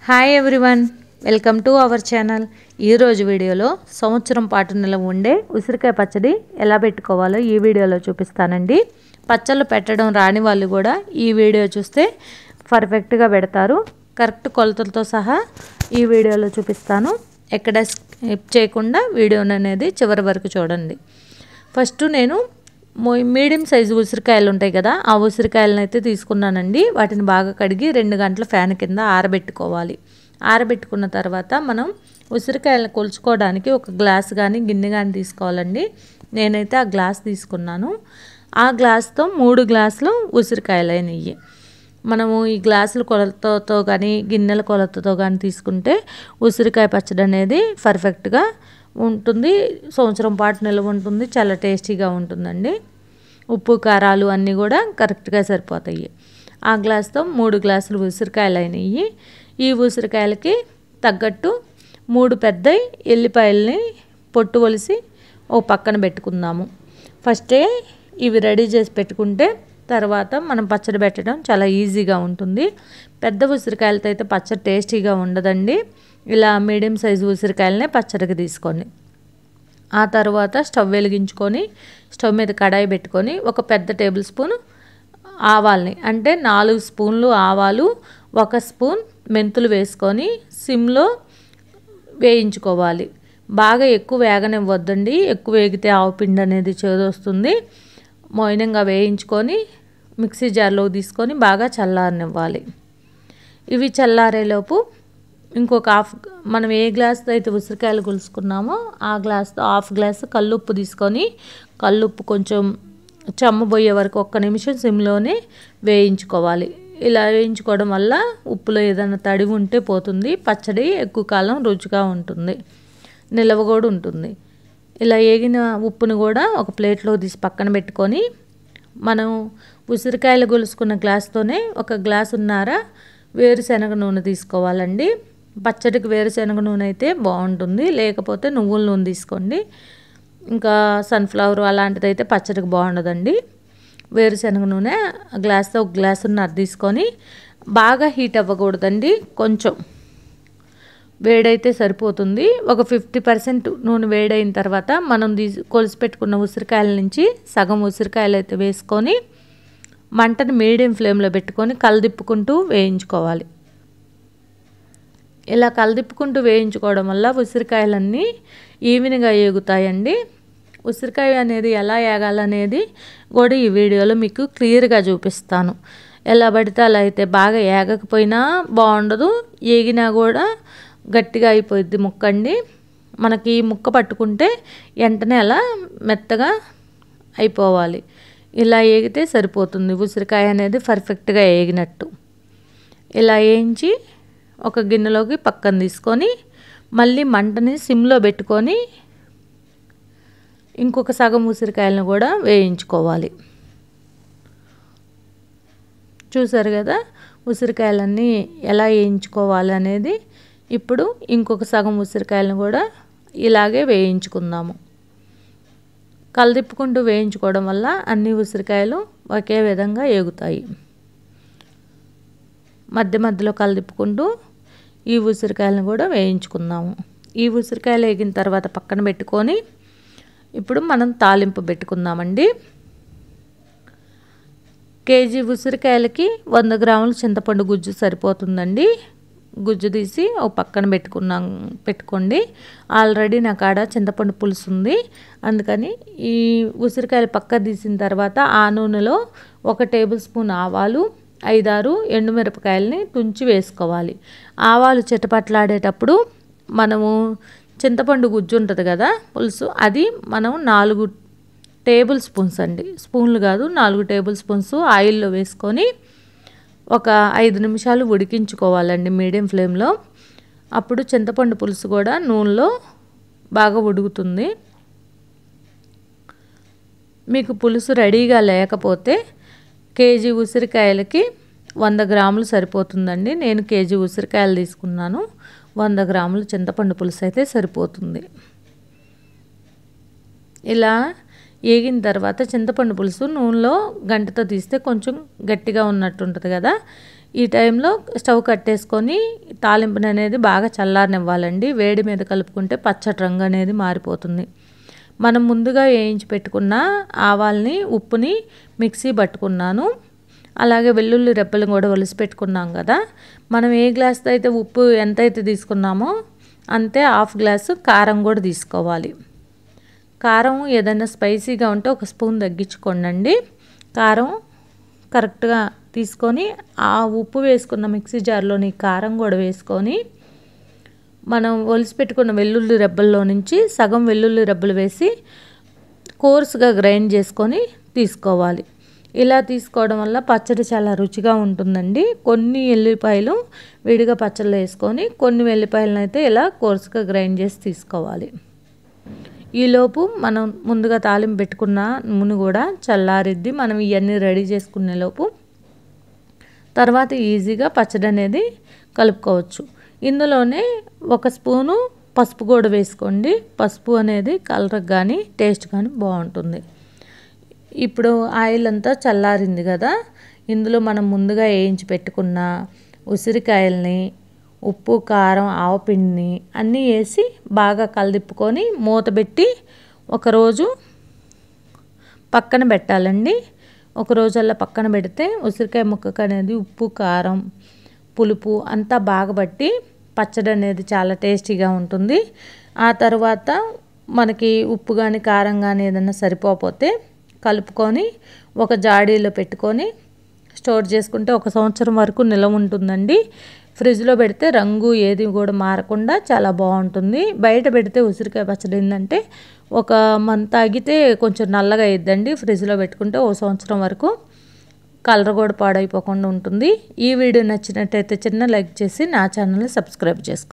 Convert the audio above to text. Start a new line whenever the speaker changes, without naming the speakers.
Hi everyone, welcome to our channel. ఈరోజు వీడియోలో సంవత్సరం పాటు నిలవ ఉండే ఉసిరికాయ పచ్చడి ఎలా పెట్టుకోవాలో ఈ వీడియోలో చూపిస్తానండి. పచ్చళ్ళు పెట్టడం రాని వాళ్ళు కూడా ఈ వీడియో చూస్తే పర్ఫెక్ట్గా పెడతారు. కరెక్ట్ కొలతలతో సహా ఈ వీడియోలో చూపిస్తాను. ఎక్కడ స్కిప్ చేయకుండా వీడియోని అనేది చివరి వరకు చూడండి. ఫస్ట్ నేను మీడియం సైజు ఉసిరికాయలు ఉంటాయి కదా, ఆ ఉసిరికాయలను అయితే తీసుకున్నానండి. వాటిని బాగా కడిగి 2 గంటల ఫ్యాన్ కింద ఆరబెట్టుకోవాలి. ఆరబెట్టుకున్న తర్వాత మనం ఉసిరికాయలను కొలుచుకోవడానికి ఒక గ్లాస్ కానీ గిన్నె కానీ తీసుకోవాలండి. నేనైతే ఆ గ్లాస్ తీసుకున్నాను. ఆ గ్లాస్తో 3 గ్లాసులు ఉసిరికాయలు అయినాయి. మనము ఈ గ్లాసుల కొలతతో కానీ గిన్నెల కొలతతో కానీ తీసుకుంటే ఉసిరికాయ పచ్చడి అనేది పర్ఫెక్ట్గా ఉంటుంది. సంవత్సరం పాటు నిల్వ ఉంటుంది. చాలా టేస్టీగా ఉంటుందండి. ఉప్పు కారాలు అన్నీ కూడా కరెక్ట్గా సరిపోతాయి. ఆ గ్లాస్తో 3 గ్లాసులు ఉసిరికాయలు అయినాయి. ఈ ఉసిరికాయలకి తగ్గట్టు 3 పెద్ద ఎల్లిపాయలని పొట్టు ఒలిసి ఓ పక్కన పెట్టుకుందాము. ఫస్టే ఇవి రెడీ చేసి పెట్టుకుంటే తర్వాత మనం పచ్చడి పెట్టడం చాలా ఈజీగా ఉంటుంది. పెద్ద ఉసిరికాయలతో అయితే పచ్చడి టేస్టీగా ఉండదండి. ఇలా మీడియం సైజు ఉసిరికాయలనే పచ్చడికి తీసుకోండి. ఆ తర్వాత స్టవ్ వెలిగించుకొని స్టవ్ మీద కడాయి పెట్టుకొని ఒక పెద్ద టేబుల్ స్పూన్ ఆవాల్ని, అంటే 4 స్పూన్లు ఆవాలు, 1 స్పూన్ మెంతులు వేసుకొని సిమ్లో వేయించుకోవాలి. బాగా ఎక్కువ వేగనివ్వద్దండి. ఎక్కువ వేగితే ఆవు పిండి అనేది చేదొస్తుంది. మౌనంగా వేయించుకొని మిక్సీ జార్లో తీసుకొని బాగా చల్లారనివ్వాలి. ఇవి చల్లారేలోపు ఇంకొక మనం ఏ గ్లాస్తో అయితే ఉసిరికాయలు కొలుసుకున్నామో ఆ గ్లాస్తో 1/2 గ్లాసు కల్లుప్పు తీసుకొని కల్లుప్పు కొంచెం చెమ్మబోయే వరకు 1 నిమిషం సిమ్లోనే వేయించుకోవాలి. ఇలా వేయించుకోవడం వల్ల ఉప్పులో ఏదైనా తడివి ఉంటే పోతుంది. పచ్చడి ఎక్కువ కాలం రుచిగా ఉంటుంది, నిలవ కూడా ఉంటుంది. ఇలా వేగిన ఉప్పును కూడా ఒక ప్లేట్లో తీసి పక్కన పెట్టుకొని మనం ఉసిరికాయలు గొలుసుకున్న గ్లాస్తోనే 1 గ్లాసున్నర వేరుశనగ నూనె తీసుకోవాలండి. పచ్చడికి వేరుశనగ నూనె అయితే బాగుంటుంది, లేకపోతే నువ్వుల నూనె తీసుకోండి. ఇంకా సన్ఫ్లవర్ అలాంటిది అయితే పచ్చడికి బాగుండదండి. వేరుశనగ నూనె గ్లాస్తో 1 గ్లాసున్నర తీసుకొని బాగా హీట్ అవ్వకూడదండి, కొంచెం వేడైతే సరిపోతుంది. ఒక 50% నూనె వేడైన తర్వాత మనం కొలిసి పెట్టుకున్న ఉసిరికాయల నుంచి సగం ఉసిరికాయలు అయితే వేసుకొని మంటను మీడియం ఫ్లేమ్లో పెట్టుకొని కలదిప్పుకుంటూ వేయించుకోవాలి. ఇలా కలదిప్పుకుంటూ వేయించుకోవడం వల్ల ఉసిరికాయలన్నీ ఈవెన్గా ఏగుతాయండి. ఉసిరికాయ అనేది ఎలా ఏగాలనేది కూడా ఈ వీడియోలో మీకు క్లియర్గా చూపిస్తాను. ఎలా పడితే అలా అయితే బాగా ఏగకపోయినా బాగుండదు, ఏగినా కూడా గట్టిగా అయిపోద్ది ముక్కండి. మనకి ముక్క పట్టుకుంటే వెంటనే అలా మెత్తగా అయిపోవాలి. ఇలా ఏగితే సరిపోతుంది. ఉసిరికాయ అనేది పర్ఫెక్ట్గా ఏగినట్టు. ఇలా వేయించి ఒక గిన్నెలోకి పక్కన తీసుకొని మళ్ళీ మంటని సిమ్లో పెట్టుకొని ఇంకొక సగం ఉసిరికాయలను కూడా వేయించుకోవాలి. చూసారు కదా ఉసిరికాయలన్నీ ఎలా వేయించుకోవాలి అనేది. ఇప్పుడు ఇంకొక సగం ఉసిరికాయలను కూడా ఇలాగే వేయించుకుందాము. కలదిప్పుకుంటూ వేయించుకోవడం వల్ల అన్ని ఉసిరికాయలు ఒకే విధంగా ఏగుతాయి. మధ్య మధ్యలో కలదిప్పుకుంటూ ఈ ఉసిరికాయలను కూడా వేయించుకుందాము. ఈ ఉసిరికాయలు వేగిన తర్వాత పక్కన పెట్టుకొని ఇప్పుడు మనం తాలింపు పెట్టుకుందామండి. కేజీ ఉసిరికాయలకి 100 గ్రాముల చింతపండు గుజ్జు సరిపోతుందండి. గుజ్జు తీసి ఒక పక్కన పెట్టుకోండి. ఆల్రెడీ నా కాడ చింతపండు పులుసు ఉంది, అందుకని ఈ ఉసిరికాయలు పక్క తీసిన తర్వాత ఆ నూనెలో 1 టేబుల్ స్పూన్ ఆవాలు, 5-6 ఎండుమిరపకాయలని తుంచి వేసుకోవాలి. ఆవాలు చిటపట్లాడేటప్పుడు మనము చింతపండు గుజ్జు ఉంటుంది కదా పులుసు, అది మనం 4 టేబుల్ స్పూన్స్ అండి, స్పూన్లు కాదు 4 టేబుల్ స్పూన్స్ ఆయిల్లో వేసుకొని ఒక 5 నిమిషాలు ఉడికించుకోవాలండి మీడియం ఫ్లేమ్లో. అప్పుడు చింతపండు పులుసు కూడా నూనెలో బాగా ఉడుకుతుంది. మీకు పులుసు రెడీగా లేకపోతే కేజీ ఉసిరికాయలకి 100 గ్రాములు సరిపోతుందండి. నేను కేజీ ఉసిరికాయలు తీసుకున్నాను. 100 గ్రాములు చింతపండు పులుసు అయితే సరిపోతుంది. ఇలా ఏగిన తర్వాత చింతపండు పులుసు నూనెలో గంటతో తీస్తే కొంచెం గట్టిగా ఉన్నట్టు ఉంటుంది కదా, ఈ టైంలో స్టవ్ కట్టేసుకొని తాలింపుని అనేది బాగా చల్లారనివ్వాలండి. వేడి మీద కలుపుకుంటే పచ్చటి రంగు అనేది మారిపోతుంది. మనం ముందుగా వేయించి పెట్టుకున్న ఆవాల్ని ఉప్పుని మిక్సీ పట్టుకున్నాను. అలాగే వెల్లుల్లి రెబ్బలు కూడా ఒలిసి పెట్టుకున్నాం కదా. మనం ఏ గ్లాస్తో అయితే ఉప్పు ఎంతైతే తీసుకున్నామో అంతే హాఫ్ గ్లాసు కారం కూడా తీసుకోవాలి. కారం ఏదైనా స్పైసీగా ఉంటే ఒక స్పూన్ తగ్గించుకోండి. కారం కరెక్ట్గా తీసుకొని ఆ ఉప్పు వేసుకున్న మిక్సీ జార్లోని కారం కూడా వేసుకొని మనం ఒలిసి పెట్టుకున్న వెల్లుల్లి రెబ్బల్లో నుంచి సగం వెల్లుల్లి రెబ్బలు వేసి కోర్సుగా గ్రైండ్ చేసుకొని తీసుకోవాలి. ఇలా తీసుకోవడం వల్ల పచ్చడి చాలా రుచిగా ఉంటుందండి. కొన్ని ఎల్లిపాయలు విడిగా పచ్చళ్ళు వేసుకొని కొన్ని వెల్లిపాయలను అయితే ఇలా కోర్సుగా గ్రైండ్ చేసి తీసుకోవాలి. ఈలోపు మనం ముందుగా తాలింపు పెట్టుకున్న నూనె కూడా చల్లారిద్ది. మనం ఇవన్నీ రెడీ చేసుకునే లోపు తర్వాత ఈజీగా పచ్చడి అనేది కలుపుకోవచ్చు. ఇందులోనే ఒక స్పూను పసుపు కూడా వేసుకోండి. పసుపు అనేది కలర్ కానీ టేస్ట్ కానీ బాగుంటుంది. ఇప్పుడు ఆయిల్ అంతా చల్లారింది కదా. ఇందులో మనం ముందుగా వేయించి పెట్టుకున్న ఉసిరికాయల్ని, ఉప్పు, కారం, ఆవపిండిని అన్నీ వేసి బాగా కలదిప్పుకొని మూత పెట్టి ఒకరోజు పక్కన పెట్టాలండి. ఒకరోజు అలా పక్కన పెడితే ఉసిరికాయ ముక్కకు అనేది ఉప్పు, కారం, పులుపు అంతా బాగా పట్టి పచ్చడి అనేది చాలా టేస్టీగా ఉంటుంది. ఆ తర్వాత మనకి ఉప్పు కానీ కారం కానీ ఏదైనా సరిపోతే కలుపుకొని ఒక జాడీలో పెట్టుకొని స్టోర్ చేసుకుంటే 1 సంవత్సరం వరకు నిల్వ ఉంటుందండి. ఫ్రిడ్జ్లో పెడితే రంగు ఏది కూడా మారకుండా చాలా బాగుంటుంది. బయట పెడితే ఉసిరికాయ పచ్చడి ఏంటంటే 1 మంత్ ఆగితే కొంచెం నల్లగా అయ్యిద్దండి. ఫ్రిడ్జ్లో పెట్టుకుంటే 1 సంవత్సరం వరకు కలర్ కూడా పాడైపోకుండా ఉంటుంది. ఈ వీడియో నచ్చినట్టయితే చిన్న లైక్ చేసి నా ఛానల్ని సబ్స్క్రైబ్ చేసుకోండి.